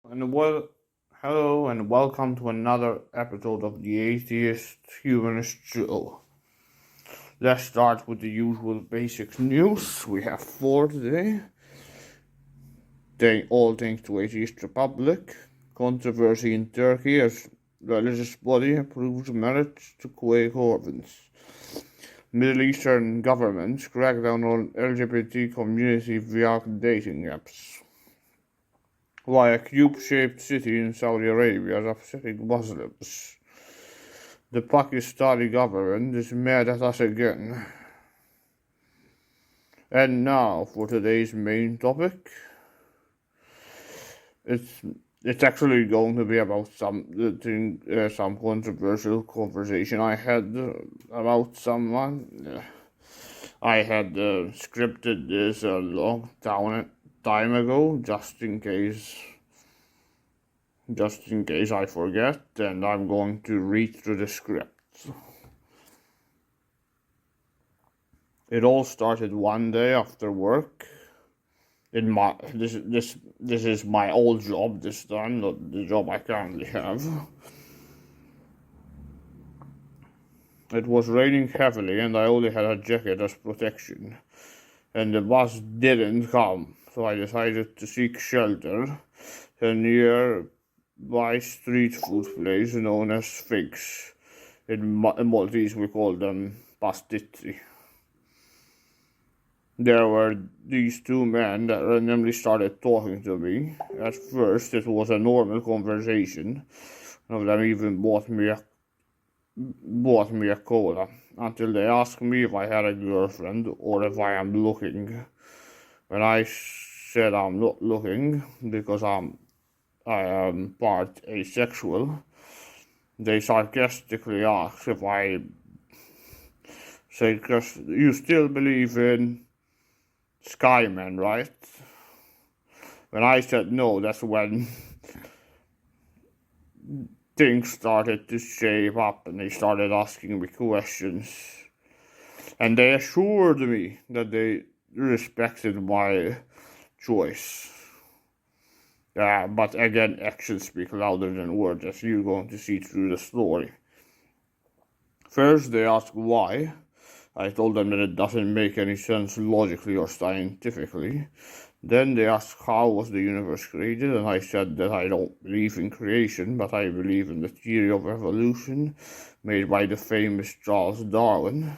And well, hello and welcome to another episode of the Atheist Humanist show. Let's start with the usual basic news. We have four today. All thanks to Atheist Republic. Controversy in Turkey as religious body approves marriage to quake orphans. Middle Eastern governments crack down on LGBT community via dating apps. Why a cube-shaped city in Saudi Arabia is upsetting Muslims. The Pakistani government is mad at us again. And now for today's main topic. It's actually going to be about some controversial conversation I had about someone. I had scripted this a long time ago, just in case I forget, and I'm going to read through the script. It all started one day after work. This is my old job this time, not the job I currently have. It was raining heavily, and I only had a jacket as protection. And the bus didn't come, so I decided to seek shelter at a nearby street food place known as Figs. In Maltese we call them pastizi. There were these two men that randomly started talking to me. At first it was a normal conversation. One of them even bought me a cola, until they asked me if I had a girlfriend or if I am looking. When I said I'm not looking because I am part asexual, they sarcastically asked if I said, "You still believe in Skymen, right?" When I said no, that's when things started to shape up and they started asking me questions. And they assured me that they respected my choice. But again, actions speak louder than words, as you're going to see through the story. First, they asked why. I told them that it doesn't make any sense logically or scientifically. Then they asked how was the universe created, and I said that I don't believe in creation, but I believe in the theory of evolution made by the famous Charles Darwin,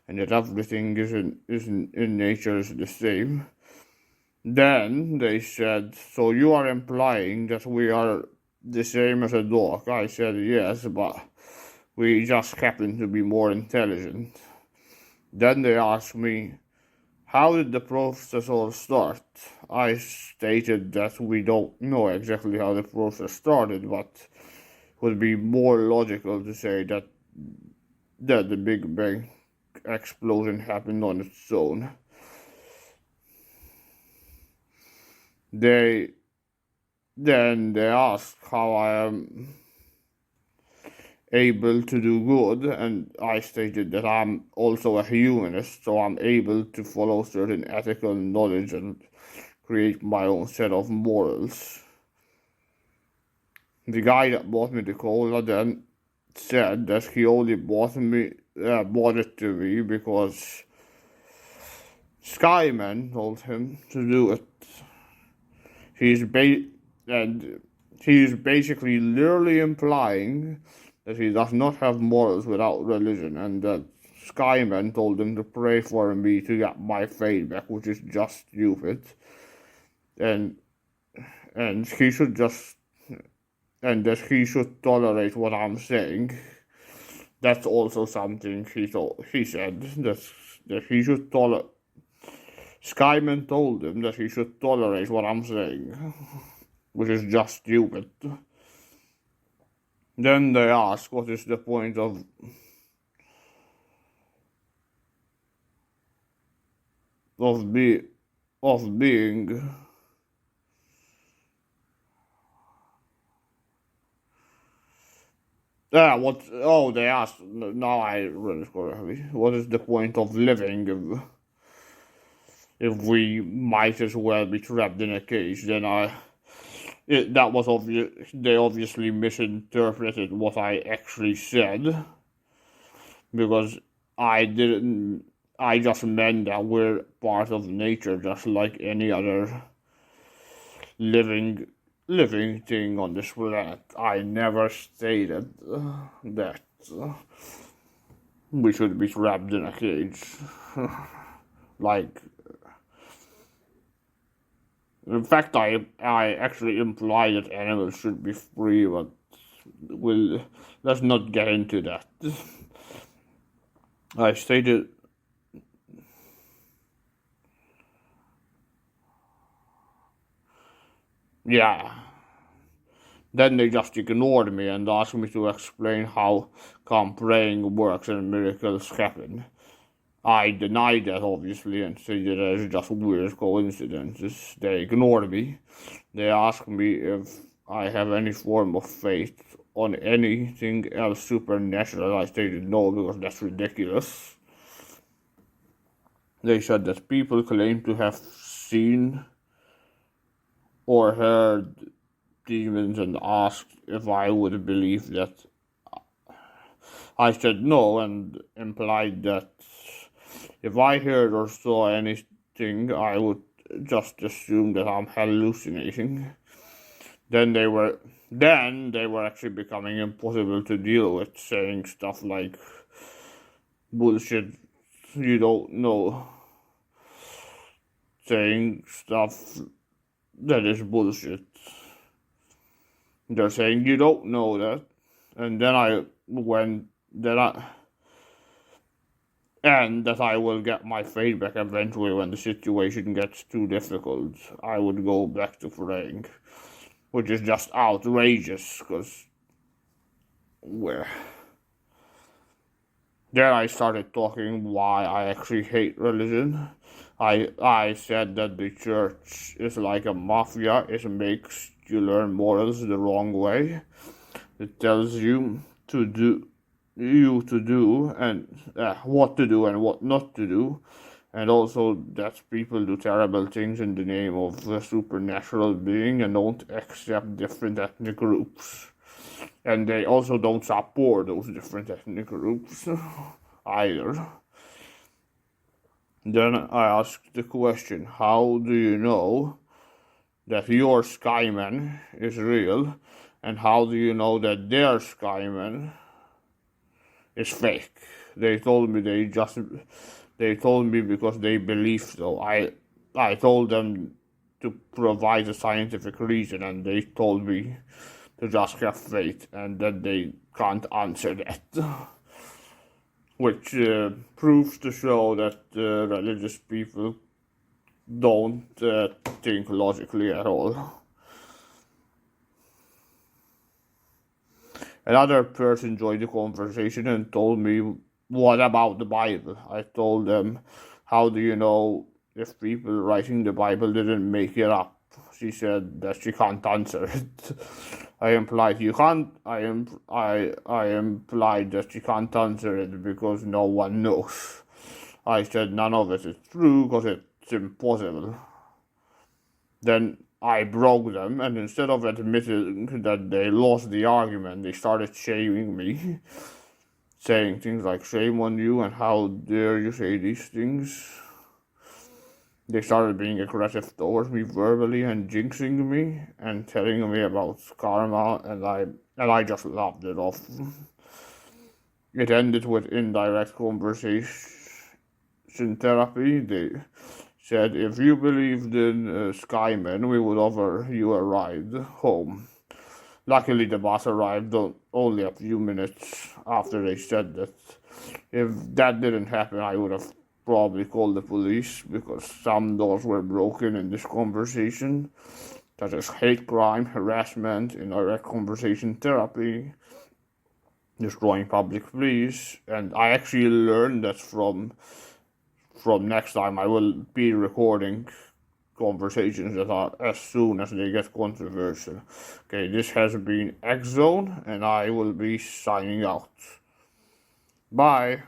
and that everything in nature is the same. Then they said, "So you are implying that we are the same as a dog?" I said, "Yes, but we just happen to be more intelligent." Then they asked me, "How did the process all start?" I stated that we don't know exactly how the process started, but it would be more logical to say that the Big Bang explosion happened on its own. They asked how I am able to do good, and I stated that I'm also a humanist, so I'm able to follow certain ethical knowledge and create my own set of morals. The guy that bought me the cola then said that he only bought it to me because Skyman told him to do it. He's basically literally implying that he does not have morals without religion, and that Skyman told him to pray for me to get my faith back, which is just stupid. And he should just that he should tolerate what I'm saying. That's also something he said that he should tolerate. Skyman told him that he should tolerate what I'm saying, which is just stupid. Then they ask, what is the point of being? What? Oh, they asked. Now I read it correctly. What is the point of living if we might as well be trapped in a cage? Then that was obvious. They obviously misinterpreted what I actually said, because I didn't. I just meant that we're part of nature, just like any other living thing on this planet. I never stated that we should be trapped in a cage. Like, in fact, I actually imply that animals should be free, but let's not get into that. I stated. Yeah. Then they just ignored me and asked me to explain how come praying works and miracles happen. I denied that, obviously, and said that it's just weird coincidences. They ignored me. They asked me if I have any form of faith on anything else supernatural. I stated no, because that's ridiculous. They said that people claim to have seen or heard demons and asked if I would believe that. I said no and implied that if I heard or saw anything, I would just assume that I'm hallucinating. Then they were actually becoming impossible to deal with, saying stuff like bullshit you don't know, saying stuff that is bullshit. They're saying you don't know that, and then and that I will get my faith back eventually when the situation gets too difficult. I would go back to praying, which is just outrageous, because then I started talking why I actually hate religion. I said that the church is like a mafia. It makes you learn morals the wrong way. It tells you to do and what to do and what not to do, and also that people do terrible things in the name of a supernatural being and don't accept different ethnic groups, and they also don't support those different ethnic groups either. Then I asked the question, how do you know that your Skyman is real, and how do you know that their Skyman is fake? They told me because they believe so. I told them to provide a scientific reason, and they told me to just have faith, and that they can't answer that. Which proves to show that religious people don't think logically at all. Another person joined the conversation and told me, what about the Bible? I told them, how do you know if people writing the Bible didn't make it up? She said that she can't answer it. I implied that she can't answer it because no one knows. I said none of it is true because it's impossible. Then I broke them, and instead of admitting that they lost the argument, they started shaming me, saying things like, shame on you, and how dare you say these things. They started being aggressive towards me verbally and jinxing me and telling me about karma, and I just laughed it off. It ended with indirect conversation therapy. They said, if you believed in Skymen, we would offer you a ride home. Luckily, the bus arrived only a few minutes after they said that. If that didn't happen, I would have probably called the police, because some doors were broken in this conversation, such as hate crime, harassment, indirect conversation therapy, destroying public peace, and I actually learned that from next time I will be recording conversations that are as soon as they get controversial. Okay, this has been X Zone, and I will be signing out. Bye.